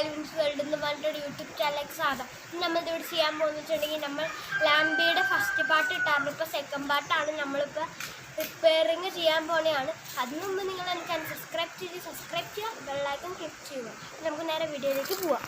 ആൽവിൻസ് world എന്ന് പറഞ്ഞിട്ടൊരു YouTube ചാനലിലേക്ക് സാധാ നമ്മളിവിടെ ചെയ്യാൻ പോകുന്നിട്ടുണ്ടെങ്കിൽ നമ്മൾ ലാംബിയുടെ ഫസ്റ്റ് പാർട്ട് ഇട്ടായിരുന്നു. ഇപ്പോൾ സെക്കൻഡ് പാർട്ടാണ് നമ്മളിപ്പോൾ റിപ്പയറിങ് ചെയ്യാൻ പോലെയാണ്. അതിനു മുമ്പ് നിങ്ങൾ എനിക്ക് സബ്സ്ക്രൈബ് ചെയ്യുക, ബെല്ലൈക്കൺ ക്ലിക്ക് ചെയ്യുക. നമുക്ക് നേരെ വീഡിയോയിലേക്ക് പോവാം.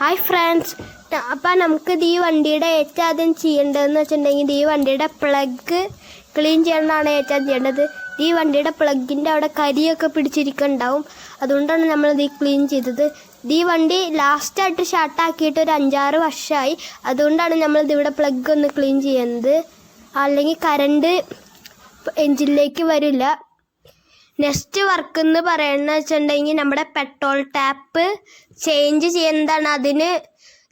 ഹായ് ഫ്രണ്ട്സ്, അപ്പം നമുക്ക് ഈ വണ്ടിയുടെ ഏറ്റവും ആദ്യം ചെയ്യേണ്ടതെന്ന് വെച്ചിട്ടുണ്ടെങ്കിൽ ഈ വണ്ടിയുടെ പ്ലഗ് ക്ലീൻ ചെയ്യണമെന്നാണ് ഏറ്റവും ചെയ്യേണ്ടത്. ഈ വണ്ടിയുടെ പ്ലഗിൻ്റെ അവിടെ കരിയൊക്കെ പിടിച്ചിരിക്കുന്നുണ്ടാവും. അതുകൊണ്ടാണ് നമ്മളിത് ക്ലീൻ ചെയ്തത്. ഈ വണ്ടി ലാസ്റ്റായിട്ട് ഷാർട്ടാക്കിയിട്ട് ഒരു 5-6 വർഷമായി. അതുകൊണ്ടാണ് നമ്മളിതിവിടെ പ്ലഗ് ഒന്ന് ക്ലീൻ ചെയ്യുന്നത്. അല്ലെങ്കിൽ കറണ്ട് എൻജിനിലേക്ക് വരില്ല. നെക്സ്റ്റ് വർക്ക് എന്ന് പറയുന്നത് വെച്ചിട്ടുണ്ടെങ്കിൽ നമ്മുടെ പെട്രോൾ ടാപ്പ് ചേഞ്ച് ചെയ്യുന്നതാണ്. അതിന്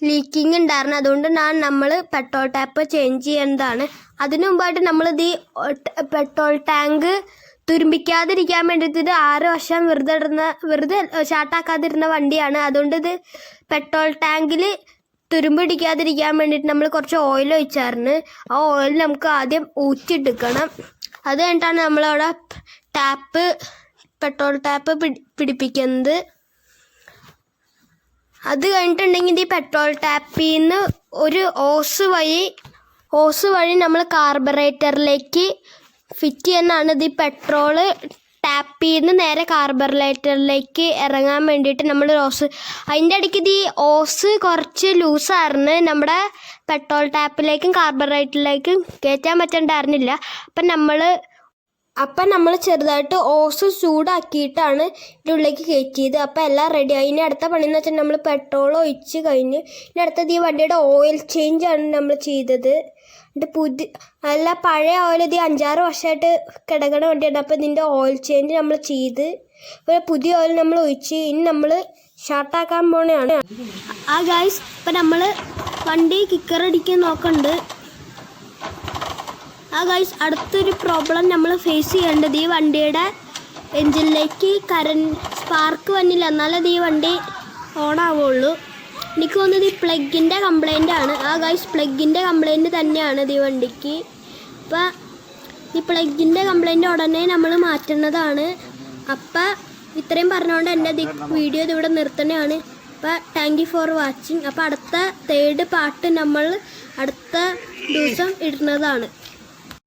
ലീക്കിങ് ഉണ്ടായിരുന്നു. അതുകൊണ്ടാണ് നമ്മൾ പെട്രോൾ ടാപ്പ് ചേഞ്ച് ചെയ്യുന്നതാണ്. അതിനു മുമ്പായിട്ട് നമ്മളിത് ഈ പെട്രോൾ ടാങ്ക് തുരുമ്പിക്കാതിരിക്കാൻ വേണ്ടിയിട്ട് 6 വർഷം വെറുതെ ഷാർട്ടാക്കാതിരുന്ന വണ്ടിയാണ്. അതുകൊണ്ട് ഇത് പെട്രോൾ ടാങ്കിൽ തുരുമ്പിടിക്കാതിരിക്കാൻ വേണ്ടിയിട്ട് നമ്മൾ കുറച്ച് ഓയിൽ ഒഴിച്ചായിരുന്നു. ആ ഓയിൽ നമുക്ക് ആദ്യം ഊറ്റിയെടുക്കണം. അത് കഴിഞ്ഞിട്ടാണ് നമ്മളവിടെ പെട്രോൾ ടാപ്പ് പിടിപ്പിക്കുന്നത്. അത് കഴിഞ്ഞിട്ടുണ്ടെങ്കിൽ ഈ പെട്രോൾ ടാപ്പിൽ നിന്ന് ഒരു ഓസ് വഴി നമ്മൾ കാർബറേറ്ററിലേക്ക് ഫിറ്റ് ചെയ്യുന്നതാണ്. ഇത് പെട്രോള് ടാപ്പിൽ നിന്ന് നേരെ കാർബറേറ്ററിലേക്ക് ഇറങ്ങാൻ വേണ്ടിയിട്ട് നമ്മൾ അതിൻ്റെ ഇടയ്ക്ക് ഈ ഓസ് കുറച്ച് ലൂസായിരുന്നു. നമ്മുടെ പെട്രോൾ ടാപ്പിലേക്കും കാർബറേറ്ററിലേക്കും കയറ്റാൻ പറ്റണ്ടായിരുന്നില്ല. അപ്പം നമ്മൾ ചെറുതായിട്ട് ഓസ് ചൂടാക്കിയിട്ടാണ് ഇതിൻ്റെ ഉള്ളിലേക്ക് കയറ്റിയത്. അപ്പം എല്ലാം റെഡി ആയി. ഇനി അടുത്ത പണിയെന്ന് വെച്ചാൽ നമ്മൾ പെട്രോൾ ഒഴിച്ച് കഴിഞ്ഞ് ഇനി അടുത്തത് ഈ വണ്ടിയുടെ ഓയിൽ ചേഞ്ചാണ് നമ്മൾ ചെയ്തത്. എന്നിട്ട് പഴയ ഓയിൽ ഇത് 5-6 വർഷമായിട്ട് കിടക്കണ വണ്ടിയാണ്. അപ്പം ഇതിൻ്റെ ഓയിൽ ചേഞ്ച് നമ്മൾ ചെയ്ത് പുതിയ ഓയിൽ നമ്മൾ ഒഴിച്ച് ഇനി നമ്മൾ ഷാർട്ടാക്കാൻ പോണെയാണ്. ഗായ്സ്, ഇപ്പം നമ്മൾ വണ്ടി കിക്കറടിക്കാൻ നോക്കുന്നുണ്ട്. ഗായ്സ്, അടുത്തൊരു പ്രോബ്ലം നമ്മൾ ഫേസ് ചെയ്യേണ്ടത് ഈ വണ്ടിയുടെ എൻജിനിലേക്ക് സ്പാർക്ക് വന്നില്ല. എന്നാലത് ഈ വണ്ടി ഓണാവുള്ളൂ. എനിക്ക് തോന്നുന്നത് ഈ പ്ലഗിൻ്റെ കംപ്ലൈൻ്റ് ആണ്. ഗായ്സ്, പ്ലഗിൻ്റെ കംപ്ലൈൻറ്റ് തന്നെയാണ് ഇത് ഈ വണ്ടിക്ക്. അപ്പം ഈ പ്ലഗിൻ്റെ കംപ്ലൈൻറ്റ് ഉടനെ നമ്മൾ മാറ്റുന്നതാണ്. അപ്പം ഇത്രയും പറഞ്ഞുകൊണ്ട് എൻ്റെ വീഡിയോ ഇതിവിടെ നിർത്തുന്നതാണ്. അപ്പം താങ്ക് യു ഫോർ വാച്ചിങ്. അപ്പം അടുത്ത 3rd പാർട്ട് നമ്മൾ അടുത്ത ദിവസം ഇടുന്നതാണ്.